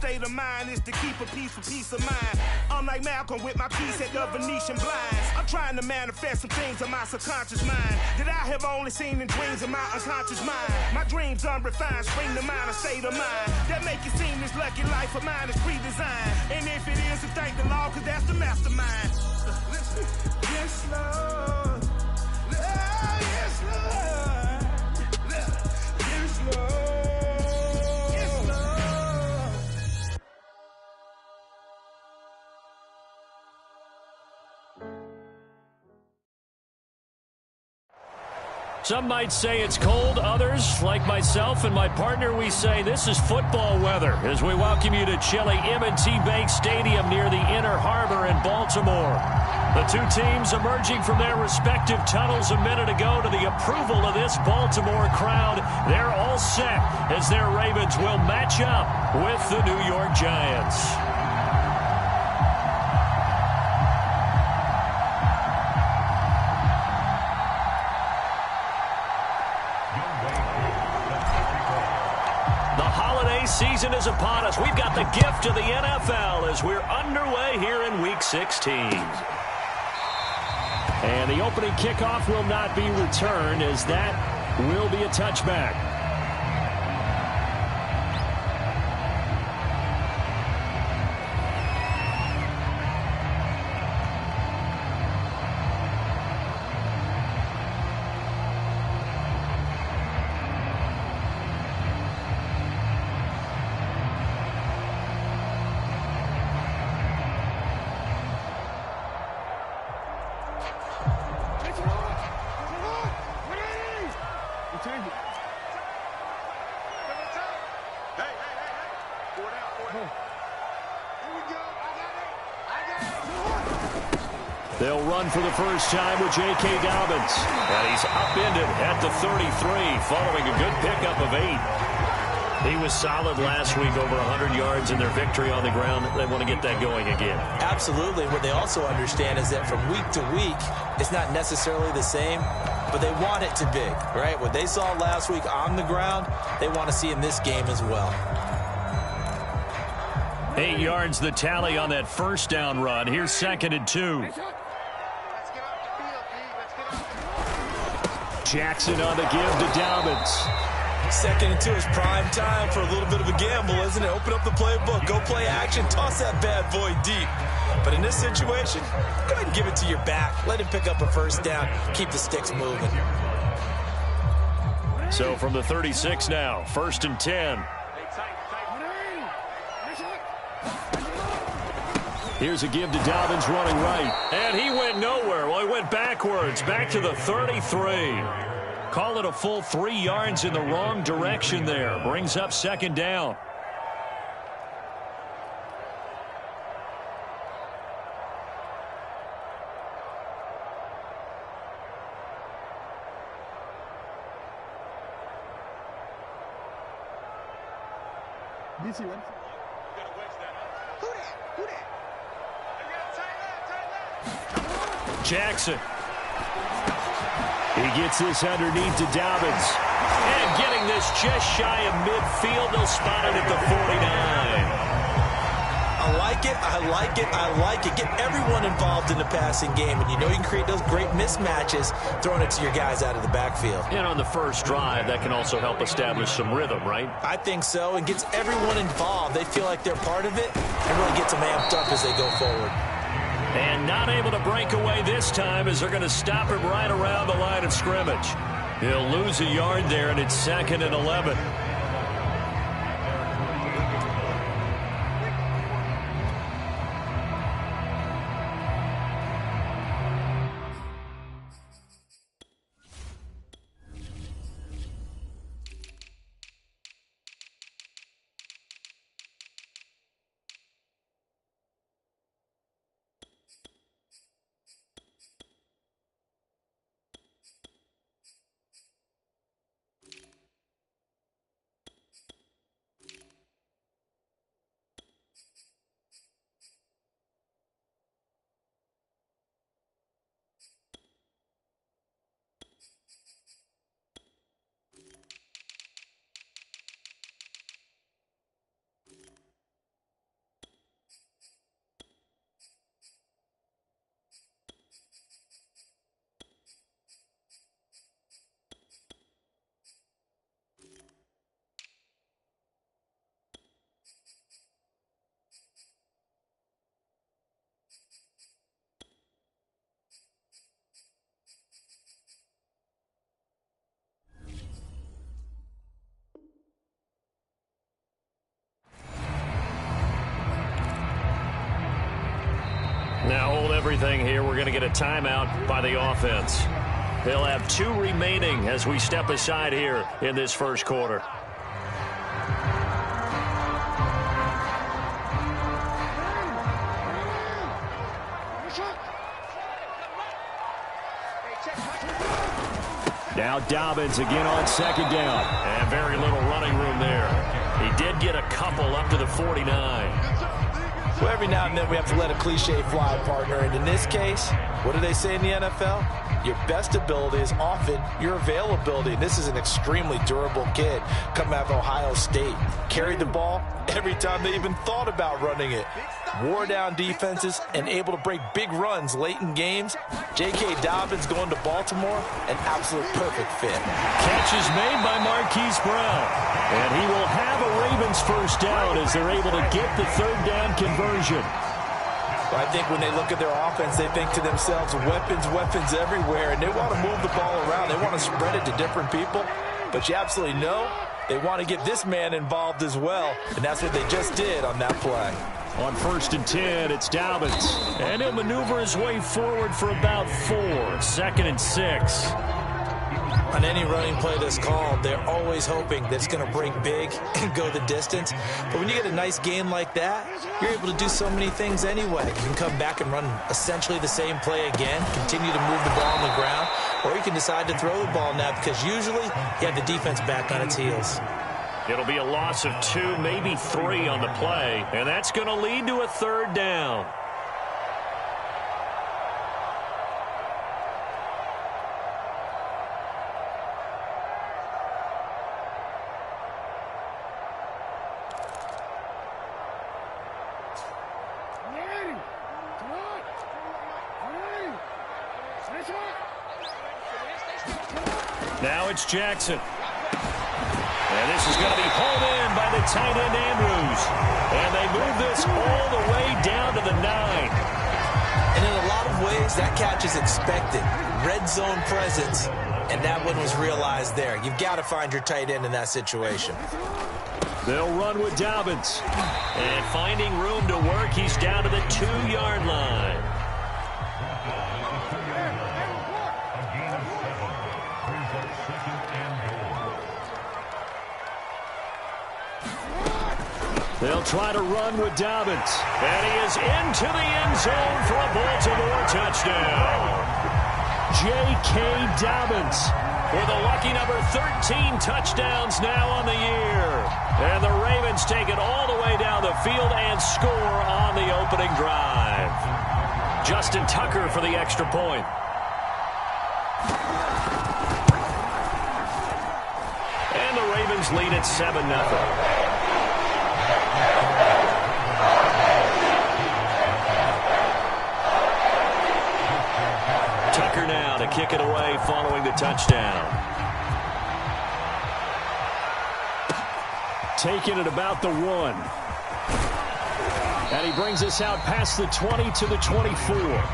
state of mind is to keep a peace of mind. I'm like Malcolm with my piece at the Venetian blinds. I'm trying to manifest some things in my subconscious mind that I have only seen in dreams of my unconscious mind. My dreams unrefined, spring to mind, a state of mind that make it seem this lucky life of mine is pre-designed. And if it is, then thank the Lord, cause that's the mastermind. Yes, Lord. Yes, Lord. Yes, Lord. Yes, Lord. Some might say it's cold. Others, like myself and my partner, we say this is football weather as we welcome you to chilly M&T Bank Stadium near the Inner Harbor in Baltimore. The two teams emerging from their respective tunnels a minute ago to the approval of this Baltimore crowd. They're all set as their Ravens will match up with the New York Giants. Season is upon us. We've got the gift of the NFL as we're underway here in Week 16. And the opening kickoff will not be returned as that will be a touchback. They'll run for the first time with J.K. Dobbins. And he's upended at the 33 following a good pickup of 8. He was solid last week, over 100 yards in their victory on the ground. They want to get that going again. Absolutely. What they also understand is that from week to week, it's not necessarily the same, but they want it to be, right? What they saw last week on the ground, they want to see in this game as well. 8 yards the tally on that first down run. Here's 2nd and 2. Jackson on the give to Dobbins. 2nd and 2 is prime time for a little bit of a gamble, isn't it? Open up the playbook, go play action, toss that bad boy deep. But in this situation, go ahead and give it to your back. Let him pick up a first down. Keep the sticks moving. So from the 36 now, 1st and 10. Here's a give to Dobbins running right. And he went nowhere. Well, he went backwards, back to the 33. Call it a full 3 yards in the wrong direction there. Brings up 2nd down. Jackson. He gets this underneath to Dobbins. And getting this just shy of midfield. They'll spot it at the 49. I like it, I like it, I like it. Get everyone involved in the passing game. And you know you can create those great mismatches throwing it to your guys out of the backfield. And on the first drive, that can also help establish some rhythm, right? I think so. And gets everyone involved. They feel like they're part of it and really gets them amped up as they go forward. And not able to break away this time as they're going to stop him right around the line of scrimmage. He'll lose a yard there, and it's 2nd and 11. Now hold everything here. We're going to get a timeout by the offense. They'll have 2 remaining as we step aside here in this first quarter. Now Dobbins again on second down. And very little running room there. He did get a couple up to the 49. Well, every now and then we have to let a cliche fly, partner. And in this case, what do they say in the NFL? Your best ability is often your availability. And this is an extremely durable kid coming out of Ohio State. Carried the ball every time they even thought about running it. Wore down defenses and able to break big runs late in games. J.K. Dobbins going to Baltimore, an absolute perfect fit. Catch is made by Marquise Brown. And he will have a Ravens first down as they're able to get the third down conversion. I think when they look at their offense, they think to themselves, weapons, weapons everywhere, and they want to move the ball around. They want to spread it to different people, but you absolutely know they want to get this man involved as well, and that's what they just did on that play. On 1st and 10, it's Dobbins, and he'll maneuver his way forward for about 4. 2nd and 6. On any running play that's called, they're always hoping that it's going to break big and go the distance. But when you get a nice game like that, you're able to do so many things anyway. You can come back and run essentially the same play again, continue to move the ball on the ground, or you can decide to throw the ball now because usually you have the defense back on its heels. It'll be a loss of 2, maybe 3 on the play, and that's going to lead to a third down. Now it's Jackson. And this is going to be hauled in by the tight end Andrews. And they move this all the way down to the 9. And in a lot of ways, that catch is expected. Red zone presence, and that one was realized there. You've got to find your tight end in that situation. They'll run with Dobbins. And finding room to work, he's down to the 2-yard line. They'll try to run with Dobbins. And he is into the end zone for a Baltimore touchdown. J.K. Dobbins with a lucky number 13 touchdowns now on the year. And the Ravens take it all the way down the field and score on the opening drive. Justin Tucker for the extra point. And the Ravens lead at 7-0. Tucker now to kick it away following the touchdown. Taking it about the 1. And he brings us out past the 20 to the 24.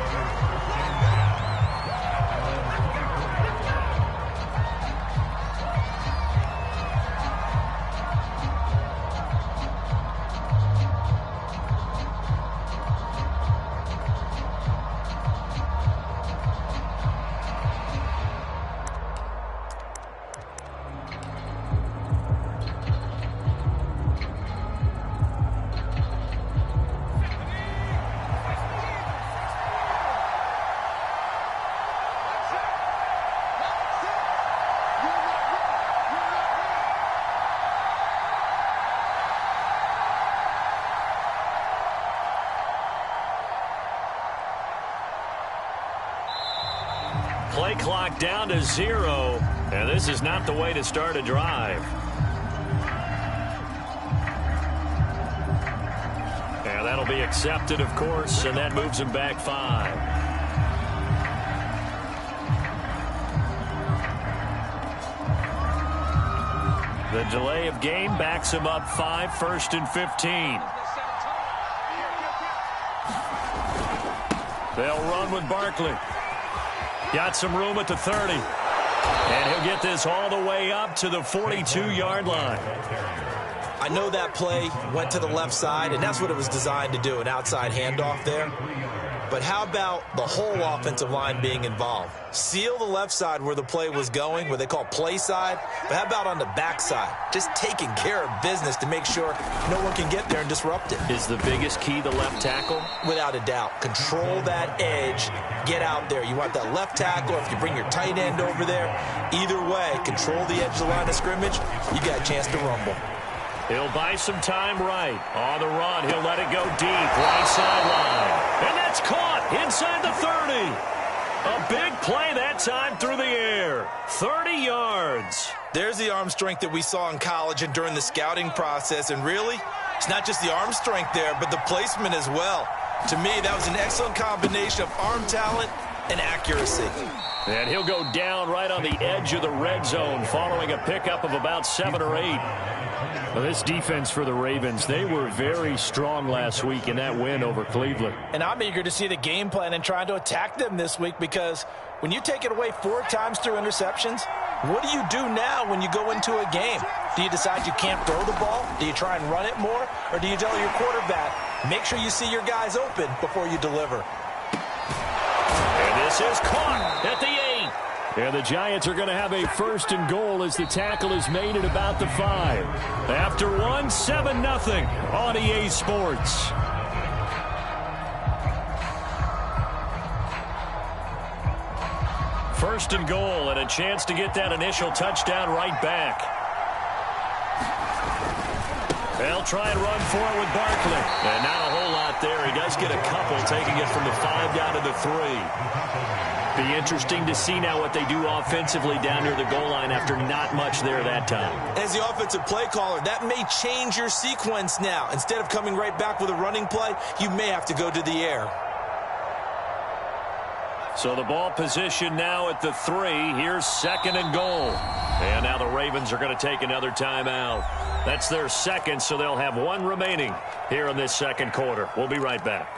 Play clock down to 0, and this is not the way to start a drive. And that'll be accepted, of course, and that moves him back 5. The delay of game backs him up 5, 1st and 15. They'll run with Barkley. Got some room at the 30. And he'll get this all the way up to the 42-yard line. I know that play went to the left side, and that's what it was designed to do, an outside handoff there. but how about the whole offensive line being involved? Seal the left side where the play was going, where they call play side, but how about on the back side? Just taking care of business to make sure no one can get there and disrupt it. Is the biggest key the left tackle? Without a doubt. Control that edge. Get out there. You want that left tackle. If you bring your tight end over there, either way, control the edge of the line of scrimmage, you got a chance to rumble. He'll buy some time right. On the run, he'll let it go deep. Right sideline. And that's caught inside the 30. A big play that time through the air. 30 yards. There's the arm strength that we saw in college and during the scouting process. And really, it's not just the arm strength there, but the placement as well. To me, that was an excellent combination of arm talent and accuracy. And he'll go down right on the edge of the red zone following a pickup of about 7 or 8. Well, this defense for the Ravens, they were very strong last week in that win over Cleveland. And I'm eager to see the game plan and trying to attack them this week, because when you take it away 4 times through interceptions, what do you do now when you go into a game? Do you decide you can't throw the ball? Do you try and run it more? Or do you tell your quarterback, make sure you see your guys open before you deliver? And this is caught at the 8. And the Giants are going to have a 1st and goal as the tackle is made at about the 5. After 1, 7-0 on EA Sports. First and goal, and a chance to get that initial touchdown right back. They'll try and run for it with Barkley. And not a whole lot there. He does get a couple, taking it from the 5 down to the 3. Be interesting to see now what they do offensively down near the goal line after not much there that time. As the offensive play caller, that may change your sequence now. Instead of coming right back with a running play, you may have to go to the air. So the ball position now at the 3. Here's 2nd and goal. And now the Ravens are going to take another timeout. That's their 2nd, so they'll have 1 remaining here in this 2nd quarter. We'll be right back.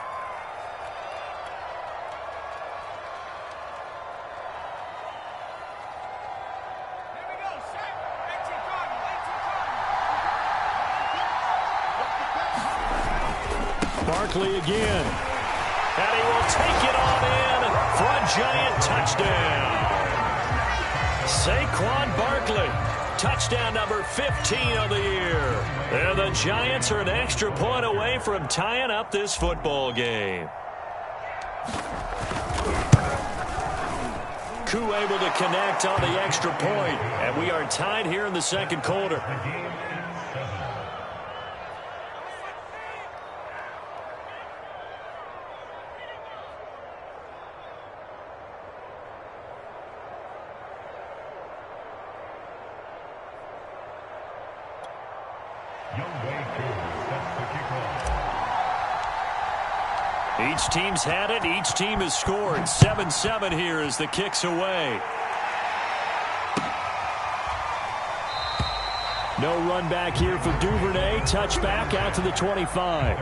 Barkley again. And he will take it on in for a Giant touchdown. Saquon Barkley, touchdown number 15 of the year. And the Giants are an extra point away from tying up this football game. Koo able to connect on the extra point, and we are tied here in the 2nd quarter. Each team's had it. Each team has scored. 7-7 here as the kick's away. No run back here for Duvernay. Touchback out to the 25.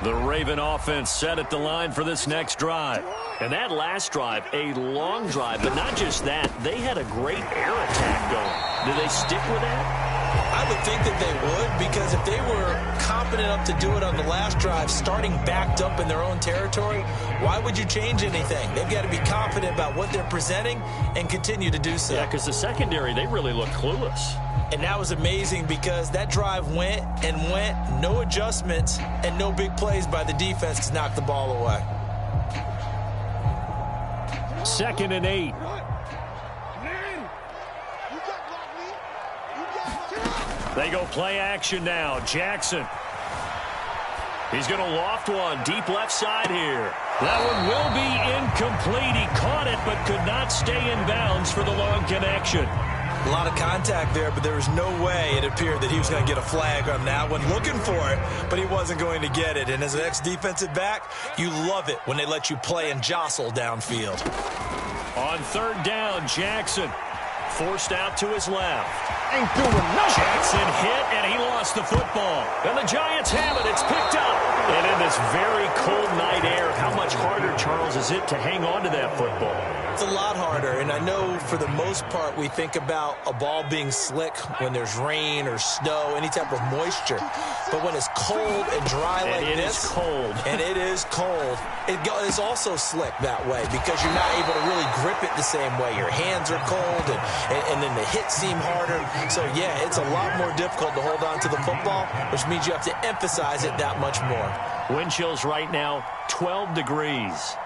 The Raven offense set at the line for this next drive. And that last drive, a long drive, but not just that. They had a great air attack going. Do they stick with that? I would think that they would, because if they were competent enough to do it on the last drive, starting backed up in their own territory, why would you change anything? They've got to be confident about what they're presenting and continue to do so. Yeah, because the secondary, they really look clueless. And that was amazing because that drive went and went, no adjustments, and no big plays by the defense to knock the ball away. 2nd and 8. They go play action now. Jackson. He's going to loft one deep left side here. That one will be incomplete. He caught it but could not stay in bounds for the long connection. A lot of contact there, but there was no way it appeared that he was going to get a flag on that one. Looking for it, but he wasn't going to get it. And as an ex-defensive back, you love it when they let you play and jostle downfield. On third down, Jackson forced out to his left. Ain't doing nothing. Jackson hit, and he lost the football. And the Giants have it. It's picked up. And in this very cold night air, how much harder, Charles, is it to hang on to that football? It's a lot harder, and I know for the most part we think about a ball being slick when there's rain or snow, any type of moisture. But when it's cold and dry like this, it is cold. And it is cold, it's also slick that way because you're not able to really grip it the same way. Your hands are cold, and then the hits seem harder. So, yeah, it's a lot more difficult to hold on to the football, which means you have to emphasize it that much more. Wind chills right now, 12 degrees.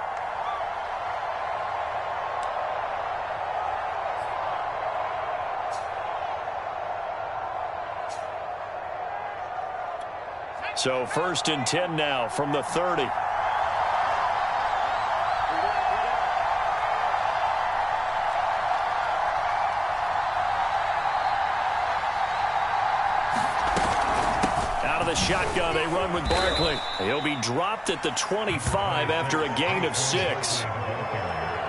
So 1st and 10 now from the 30. Out of the shotgun, they run with Barkley. He'll be dropped at the 25 after a gain of 6.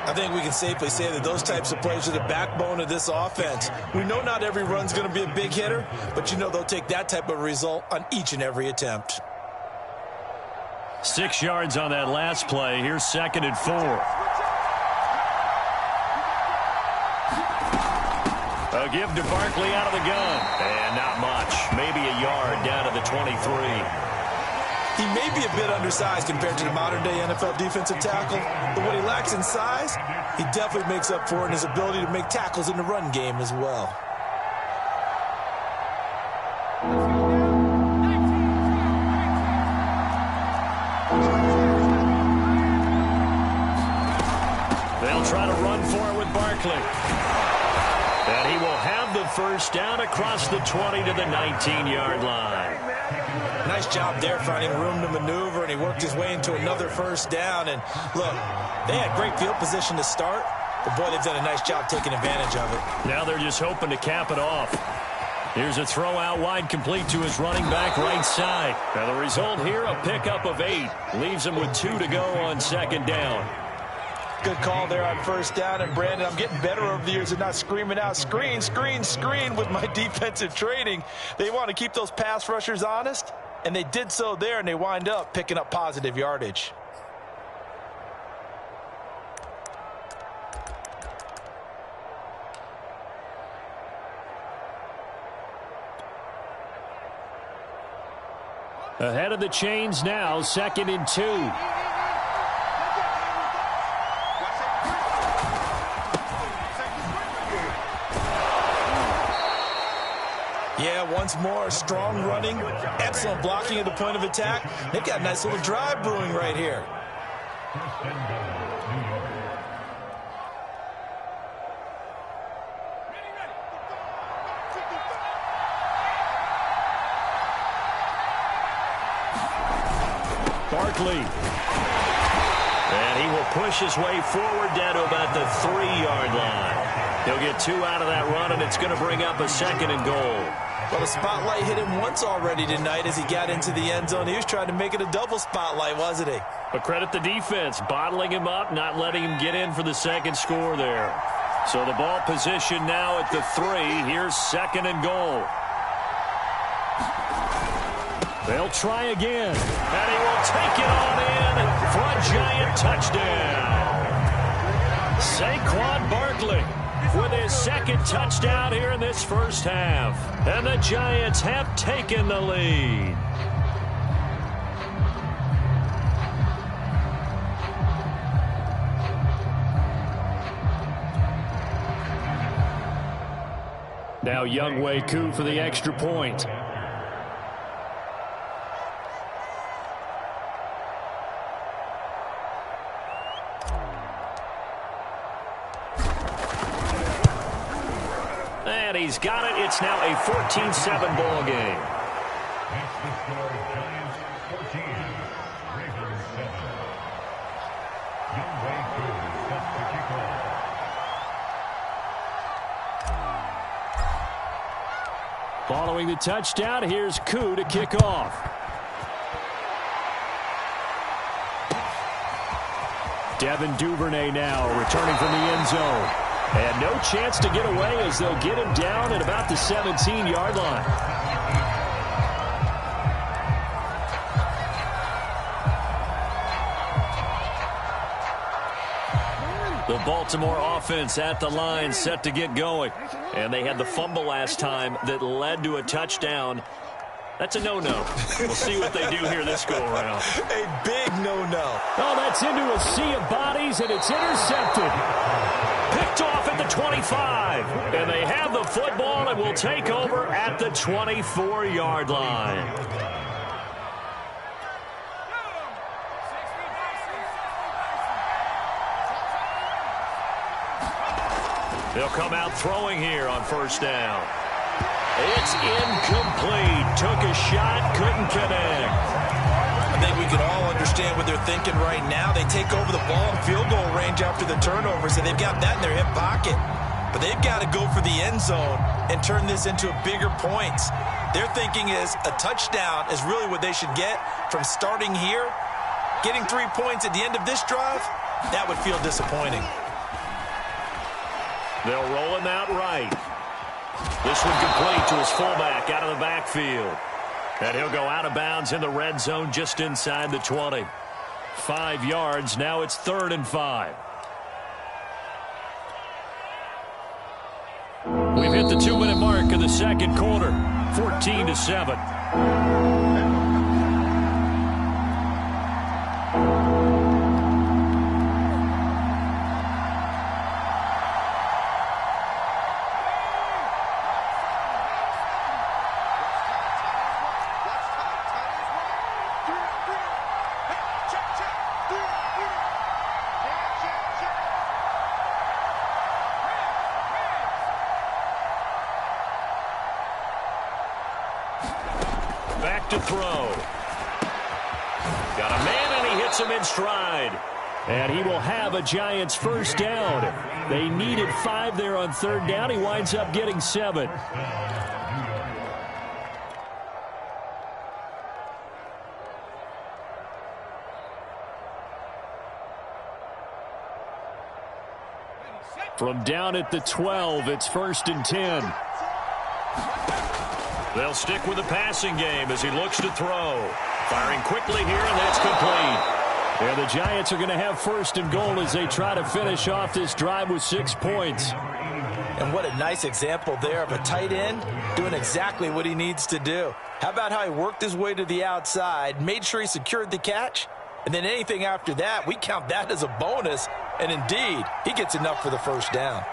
I think we can safely say that those types of plays are the backbone of this offense. We know not every run's going to be a big hitter, but you know they'll take that type of result on each and every attempt. 6 yards on that last play. Here's 2nd and 4. A give to Barkley out of the gun. And not much. Maybe a yard down to the 23. He may be a bit undersized compared to the modern-day NFL defensive tackle, but what he lacks in size, he definitely makes up for it in his ability to make tackles in the run game as well. They'll try to run for it with Barkley. And he will have the first down across the 20 to the 19-yard line. Nice job there finding room to maneuver, and he worked his way into another first down. And look, they had great field position to start, but boy, they've done a nice job taking advantage of it. Now they're just hoping to cap it off. Here's a throw out wide, complete to his running back right side. Now the result here, a pickup of 8. Leaves him with 2 to go on 2nd down. Good call there on first down. And, Brandon, I'm getting better over the years of not screaming out, screen, screen, screen with my defensive training. They want to keep those pass rushers honest, and they did so there, and they wind up picking up positive yardage. Ahead of the chains now, 2nd and 2. Yeah, once more, strong running, excellent blocking at the point of attack. They've got a nice little drive brewing right here. Barkley. And he will push his way forward down to about the 3-yard line. He'll get 2 out of that run, and it's going to bring up a 2nd and goal. Well, the spotlight hit him once already tonight as he got into the end zone. He was trying to make it a double spotlight, wasn't he? But credit the defense, bottling him up, not letting him get in for the 2nd score there. So the ball position now at the 3. Here's 2nd and goal. They'll try again. And he will take it on in for a giant touchdown. Saquon Barkley with his 2nd touchdown here in this first half. And the Giants have taken the lead. Now Younghoe Koo for the extra point. And he's got it. It's now a 14-7 ball game. Following the touchdown, here's Koo to kick off. Devin Duvernay now returning from the end zone. And no chance to get away as they'll get him down at about the 17-yard line. The Baltimore offense at the line set to get going. And they had the fumble last time that led to a touchdown. That's a no-no. We'll see what they do here this go-around. A big no-no. Oh, that's into a sea of bodies, and it's intercepted. Picked off at the 25. And they have the football and will take over at the 24-yard line. They'll come out throwing here on first down. It's incomplete. Took a shot, couldn't connect. I think we can all understand what they're thinking right now. They take over the ball in field goal range after the turnover, so they've got that in their hip pocket. But they've got to go for the end zone and turn this into bigger points. Their thinking is a touchdown is really what they should get from starting here. Getting 3 points at the end of this drive, that would feel disappointing. They'll roll him out right. This one complete to his fullback out of the backfield. And he'll go out of bounds in the red zone just inside the 20. 5 yards. Now it's 3rd and 5. We've hit the 2-minute mark of the second quarter. 14-7. Back to throw. Got a man, and he hits him in stride. And he will have a Giants first down. They needed 5 there on 3rd down. He winds up getting 7. From down at the 12, it's 1st and 10. They'll stick with the passing game as he looks to throw. Firing quickly here, and that's complete. Yeah, the Giants are going to have 1st and goal as they try to finish off this drive with 6 points. And what a nice example there of a tight end doing exactly what he needs to do. How about how he worked his way to the outside, made sure he secured the catch, and then anything after that, we count that as a bonus. And indeed, he gets enough for the first down.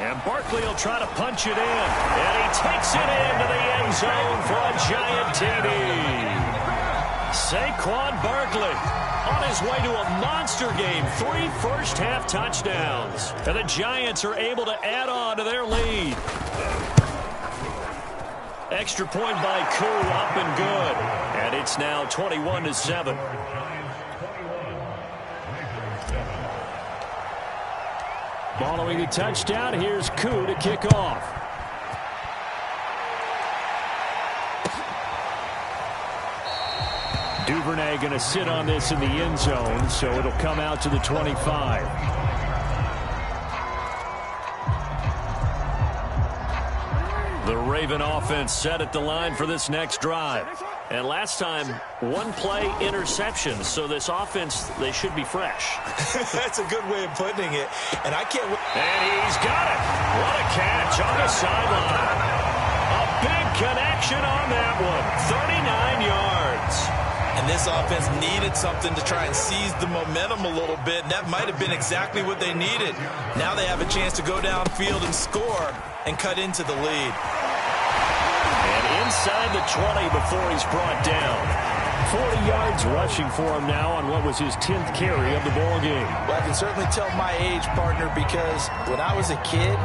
And Barkley will try to punch it in. And he takes it into the end zone for a Giant TD. Saquon Barkley on his way to a monster game. 3 first-half touchdowns. And the Giants are able to add on to their lead. Extra point by Koo, up and good. And it's now 21-7. Following the touchdown, here's Koo to kick off. Duvernay going to sit on this in the end zone, so it'll come out to the 25. The Raven offense set at the line for this next drive. And last time, 1-play interception. So this offense, they should be fresh. That's a good way of putting it. And I can't wait. And he's got it. What a catch on the sideline. A big connection on that one. 39 yards. And this offense needed something to try and seize the momentum a little bit. And that might have been exactly what they needed. Now they have a chance to go downfield and score and cut into the lead. And inside the 20 before he's brought down. 40 yards rushing for him now on what was his 10th carry of the ball game. Well, I can certainly tell my age, partner, because when I was a kid,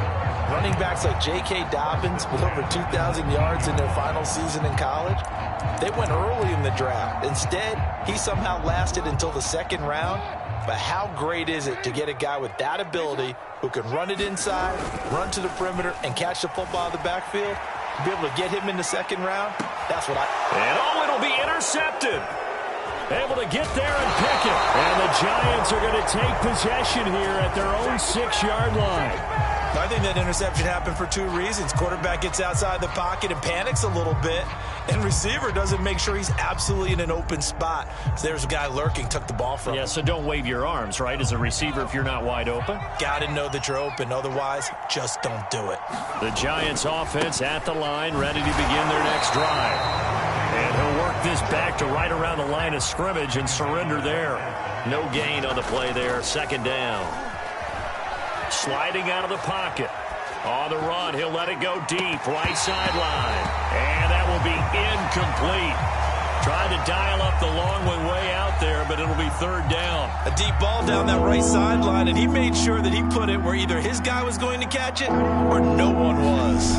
running backs like J.K. Dobbins with over 2,000 yards in their final season in college, they went early in the draft. Instead, he somehow lasted until the 2nd round. But how great is it to get a guy with that ability who can run it inside, run to the perimeter, and catch the football out of the backfield? To be able to get him in the 2nd round, That's what And it'll be intercepted. Able to get there and pick it. And the Giants are going to take possession here at their own 6-yard line. I think that interception happened for 2 reasons. Quarterback gets outside the pocket and panics a little bit, and receiver doesn't make sure he's absolutely in an open spot. So there's a guy lurking, took the ball from him. Yeah, so don't wave your arms, right, as a receiver if you're not wide open. Got to know that you're open. Otherwise, just don't do it. The Giants offense at the line, ready to begin their next drive. And he'll work this back to right around the line of scrimmage and surrender there. No gain on the play there, 2nd down. Sliding out of the pocket. On the run, he'll let it go deep, right sideline. And that will be incomplete. Trying to dial up the long one way out there, but it'll be 3rd down. A deep ball down that right sideline, and he made sure that he put it where either his guy was going to catch it or no one was.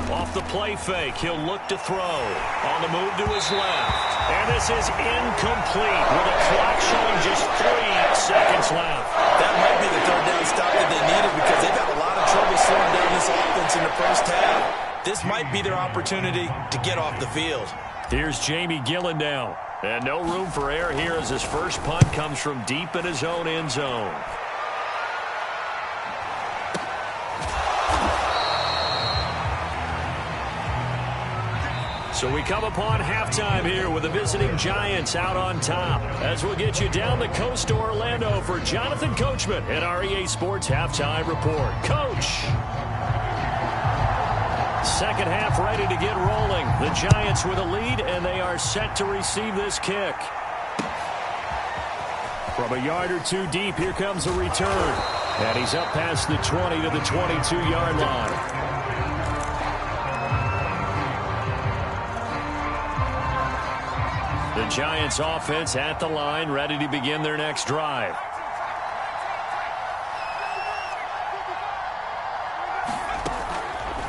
Off the play fake, he'll look to throw. On the move to his left. And this is incomplete with a clock showing just 3 seconds left. That might be the 3rd down stop that they needed because they've had a lot of trouble slowing down this offense in the first half. This might be their opportunity to get off the field. Here's Jamie Gillen now. And no room for error here as his first punt comes from deep in his own end zone. So we come upon halftime here with the visiting Giants out on top. As we'll get you down the coast to Orlando for Jonathan Coachman at our EA Sports Halftime Report. Coach! Second half ready to get rolling. The Giants with a lead, and they are set to receive this kick. From a yard or 2 deep, here comes a return. And he's up past the 20 to the 22-yard line. The Giants offense at the line, ready to begin their next drive.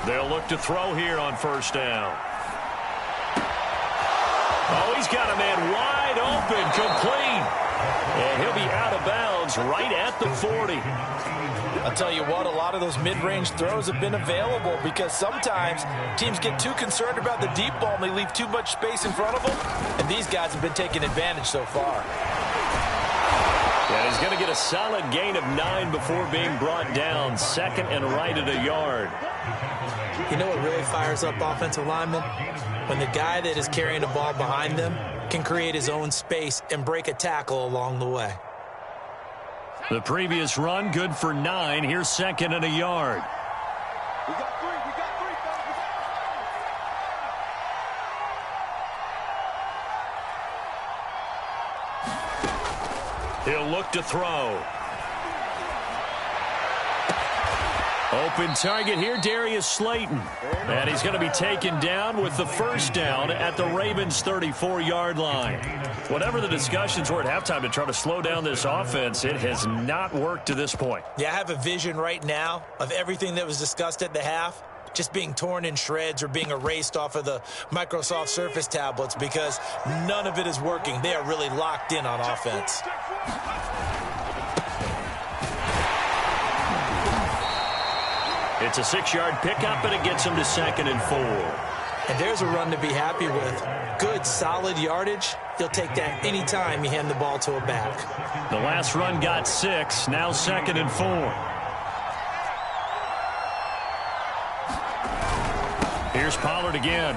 They'll look to throw here on 1st down. Oh, he's got a man wide open, complete. And he'll be out of bounds right at the 40. I'll tell you what, a lot of those mid-range throws have been available because sometimes teams get too concerned about the deep ball and they leave too much space in front of them, and these guys have been taking advantage so far. Yeah, he's going to get a solid gain of 9 before being brought down. 2nd and right at a yard. You know what really fires up offensive linemen? When the guy that is carrying the ball behind them can create his own space and break a tackle along the way. The previous run, good for 9. Here's 2nd and a yard. We got 3. He'll look to throw. Open target here, Darius Slayton. And he's going to be taken down with the 1st down at the Ravens' 34-yard line. Whatever the discussions were at halftime to try to slow down this offense, it has not worked to this point. Yeah, I have a vision right now of everything that was discussed at the half just being torn in shreds or being erased off of the Microsoft Surface tablets because none of it is working. They are really locked in on offense. It's a 6-yard pickup, and it gets him to 2nd and 4. And there's a run to be happy with. Good, solid yardage. You'll take that any time you hand the ball to a back. The last run got 6, now 2nd and 4. Here's Pollard again.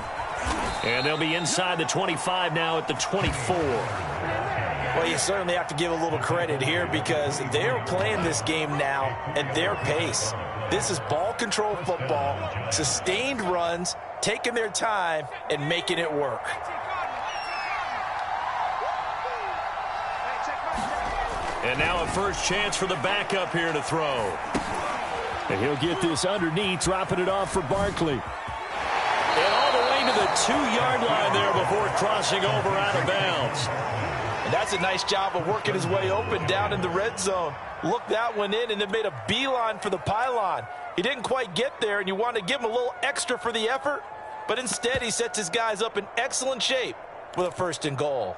And they'll be inside the 25 now at the 24. Well, you certainly have to give a little credit here because they're playing this game now at their pace. This is ball control football, sustained runs, taking their time, and making it work. And now a first chance for the backup here to throw. And he'll get this underneath, dropping it off for Barkley. And all the way to the 2-yard line there before crossing over out of bounds. And that's a nice job of working his way open down in the red zone. Looked that one in and then made a beeline for the pylon. He didn't quite get there, and you want to give him a little extra for the effort, but instead he sets his guys up in excellent shape with a 1st and goal.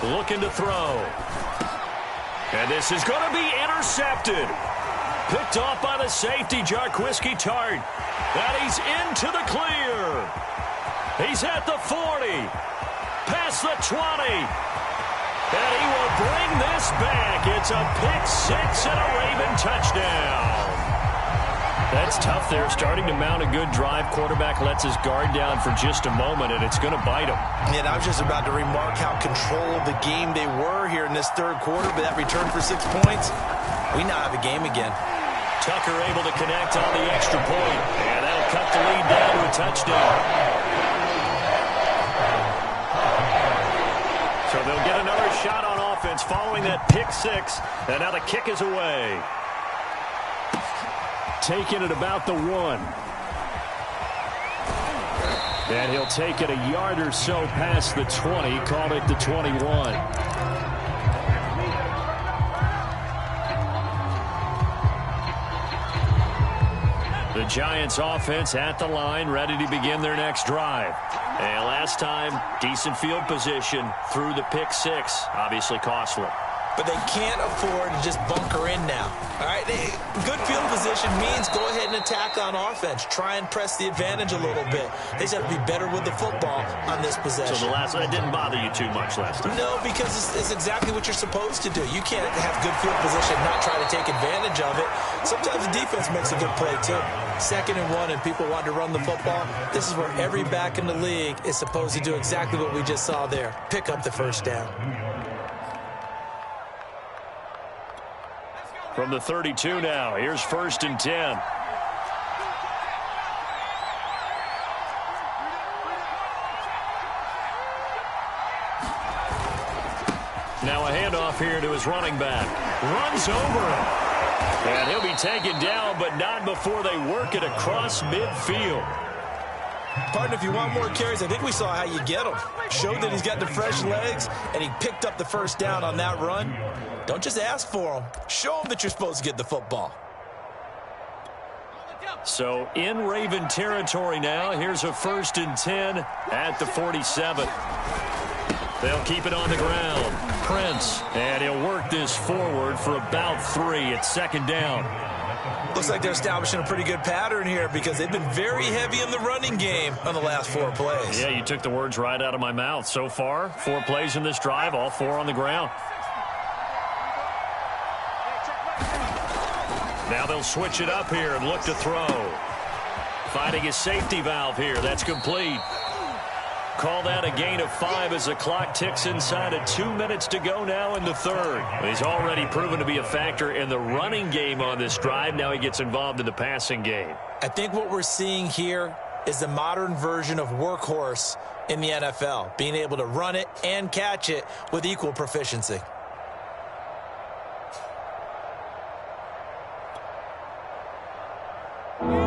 Looking to throw. And this is going to be intercepted. Picked off by the safety, Jarquiski Tart. And he's into the clear. He's at the 40. Past the 20. And he will bring this back. It's a pick six and a Raven touchdown. That's tough there. Starting to mount a good drive. Quarterback lets his guard down for just a moment, and it's going to bite him. And I was just about to remark how control of the game they were here in this third quarter, but that return for 6 points, we now have a game again. Tucker able to connect on the extra point, and that'll cut the lead down to a touchdown. So they'll get another shot on offense following that pick six, and now the kick is away. Taking it about the 1. And he'll take it a yard or so past the 20, called it the 21. The Giants offense at the line, ready to begin their next drive. And last time, decent field position through the pick six, obviously costly. But they can't afford to just bunker in now. All right, good field position means go ahead and attack on offense. Try and press the advantage a little bit. They just have to be better with the football on this possession. So that didn't bother you too much last time? No, because it's exactly what you're supposed to do. You can't have good field position and not try to take advantage of it. Sometimes the defense makes a good play, too. 2nd and 1 and people want to run the football. This is where every back in the league is supposed to do exactly what we just saw there. Pick up the first down. From the 32 now, here's 1st and 10. Now a handoff here to his running back. Runs over him. And he'll be taken down, but not before they work it across midfield. Partner, if you want more carries, I think we saw how you get him. Showed that he's got the fresh legs, and he picked up the first down on that run. Don't just ask for him. Show him that you're supposed to get the football. So in Raven territory now. Here's a 1st and 10 at the 47. They'll keep it on the ground. Prince, and he'll work this forward for about 3. It's 2nd down. Looks like they're establishing a pretty good pattern here because they've been very heavy in the running game on the last 4 plays. Yeah, you took the words right out of my mouth. So far, 4 plays in this drive, all 4 on the ground. Now they'll switch it up here and look to throw. Finding his safety valve here. That's complete. Call that a gain of 5 as the clock ticks inside of 2 minutes to go now in the third. He's already proven to be a factor in the running game on this drive. Now he gets involved in the passing game. I think what we're seeing here is the modern version of workhorse in the NFL, being able to run it and catch it with equal proficiency.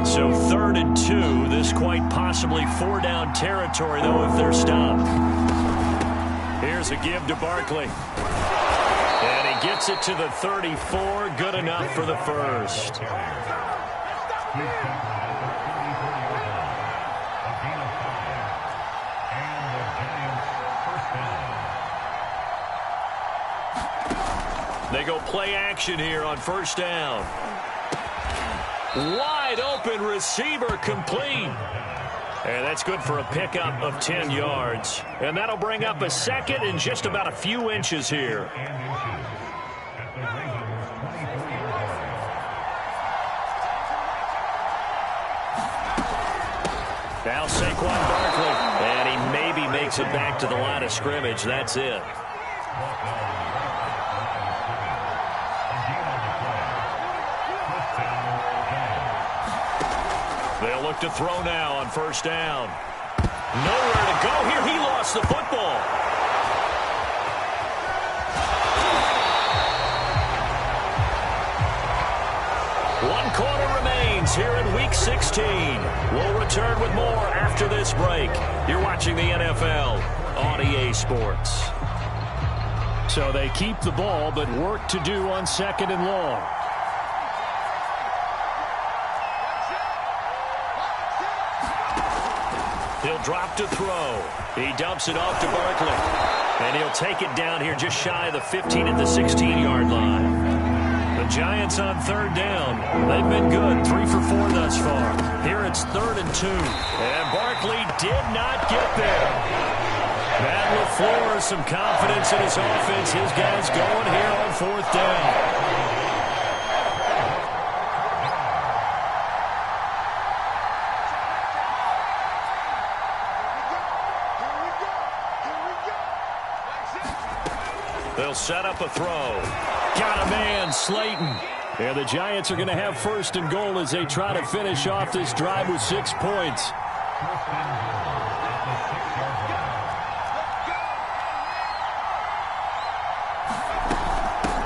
So 3rd and 2. This quite possibly 4-down territory, though, if they're stopped. Here's a give to Barkley. And he gets it to the 34. Good enough for the first. They go play action here on 1st down. Wide open receiver complete. And that's good for a pickup of 10 yards. And that'll bring up a 2nd and just about a few inches here. Now Saquon Barkley. And he maybe makes it back to the line of scrimmage. That's it. They'll look to throw now on 1st down. Nowhere to go here. He lost the football. One quarter remains here in Week 16. We'll return with more after this break. You're watching the NFL on EA Sports. So they keep the ball, but work to do on 2nd and long. He'll drop to throw. He dumps it off to Barkley. And he'll take it down here just shy of the 15 at the 16-yard line. The Giants on third down. They've been good, 3 for 4 thus far. Here it's 3rd and 2. And Barkley did not get there. Matt LaFleur, some confidence in his offense. His guys going here on 4th down. They'll set up a throw. Got a man, Slayton. And the Giants are going to have 1st and goal as they try to finish off this drive with 6 points.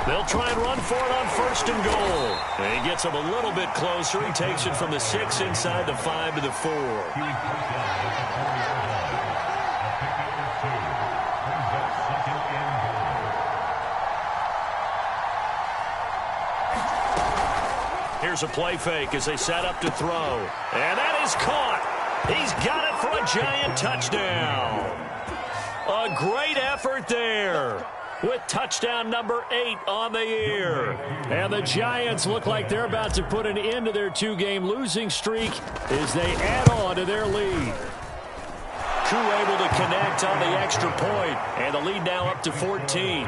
They'll try and run for it on 1st and goal. And he gets him a little bit closer. He takes it from the 6 inside the 5 to the 4. Here's a play fake as they set up to throw. And that is caught. He's got it for a Giant touchdown. A great effort there with touchdown number 8 on the year. And the Giants look like they're about to put an end to their 2-game losing streak as they add on to their lead. Crew able to connect on the extra point, and the lead now up to 14.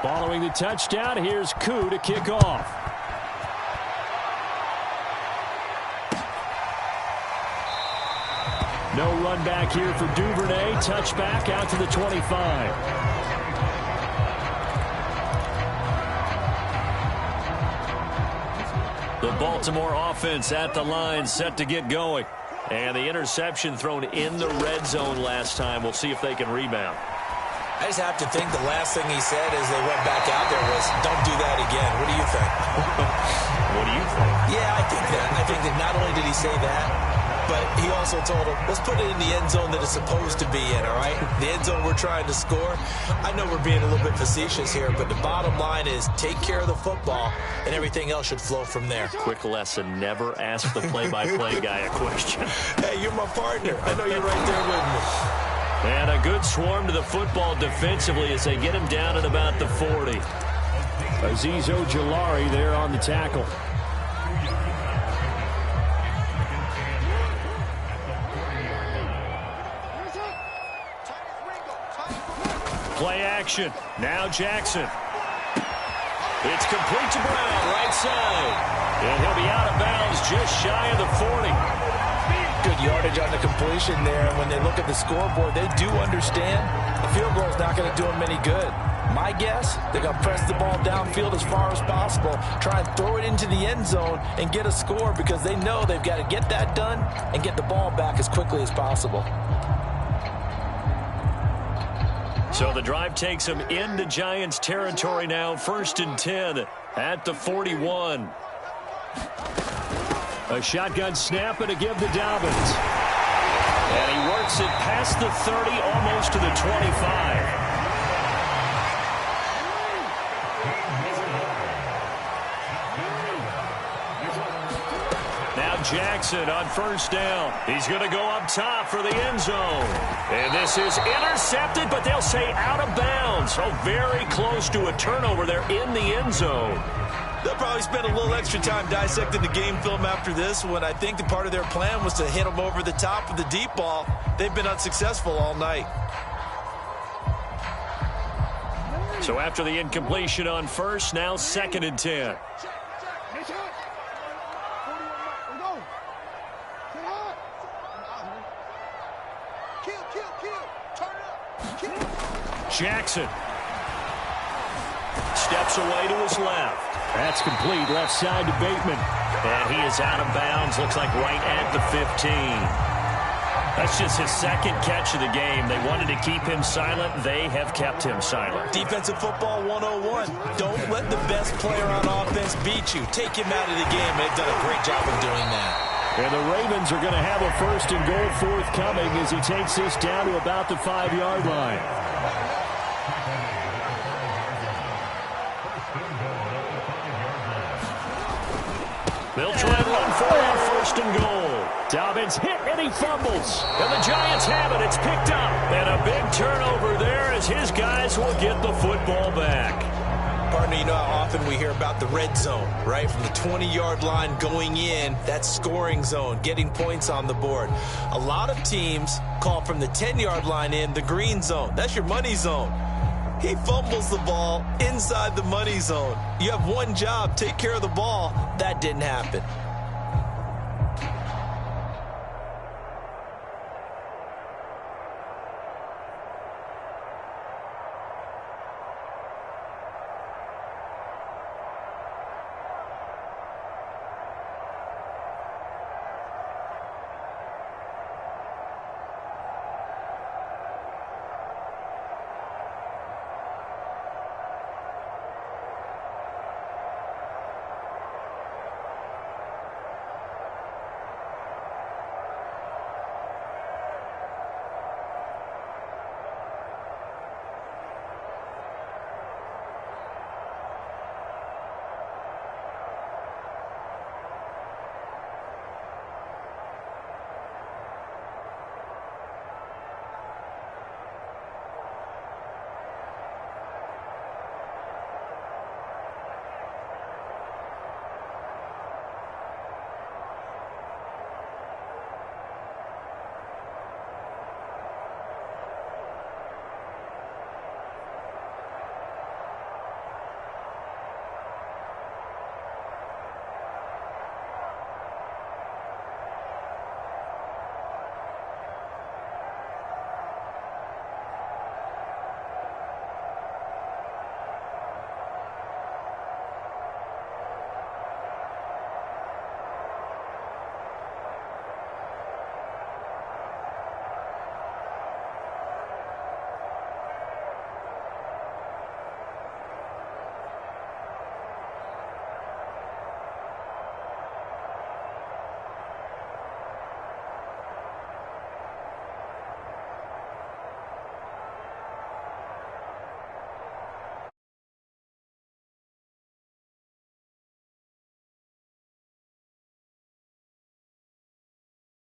Following the touchdown, here's Koo to kick off. No run back here for Duvernay. Touchback out to the 25. The Baltimore offense at the line, set to get going. And the interception thrown in the red zone last time. We'll see if they can rebound. I just have to think the last thing he said as they went back out there was, don't do that again. What do you think? What do you think? Yeah, I think that. I think that not only did he say that, but he also told him, let's put it in the end zone that it's supposed to be in, all right? The end zone we're trying to score. I know we're being a little bit facetious here, but the bottom line is take care of the football, and everything else should flow from there. Quick lesson, never ask the play-by-play guy a question. Hey, you're my partner. I know you're right there with me. And a good swarm to the football defensively as they get him down at about the 40. Azeez Ojulari there on the tackle. Play action. Now Jackson. It's complete to Brown, right side. And he'll be out of bounds just shy of the 40. Good yardage on the completion there. When they look at the scoreboard, they do understand a field goal is not going to do them any good. My guess, they're going to press the ball downfield as far as possible, try and throw it into the end zone and get a score because they know they've got to get that done and get the ball back as quickly as possible. So the drive takes them into Giants territory now. 1st and 10 at the 41. A shotgun snap and a give to Dobbins. And he works it past the 30, almost to the 25. Now Jackson on 1st down. He's going to go up top for the end zone. And this is intercepted, but they'll say out of bounds. So very close to a turnover there in the end zone. They'll probably spend a little extra time dissecting the game film after this when I think the part of their plan was to hit them over the top of the deep ball. They've been unsuccessful all night. So after the incompletion on 1st, now 2nd and 10. Jackson steps away to his left. That's complete, left side to Bateman. And he is out of bounds, looks like right at the 15. That's just his 2nd catch of the game. They wanted to keep him silent. They have kept him silent. Defensive football 101. Don't let the best player on offense beat you. Take him out of the game. They've done a great job of doing that. And the Ravens are going to have a 1st and goal forthcoming as he takes this down to about the 5-yard line. They'll try and run for it on 1st and goal. Dobbins hit and he fumbles. And the Giants have it. It's picked up. And a big turnover there as his guys will get the football back. Partner, you know how often we hear about the red zone, right? From the 20-yard line going in, that's scoring zone, getting points on the board. A lot of teams call from the 10-yard line in the green zone. That's your money zone. He fumbles the ball inside the money zone. You have one job, take care of the ball. That didn't happen.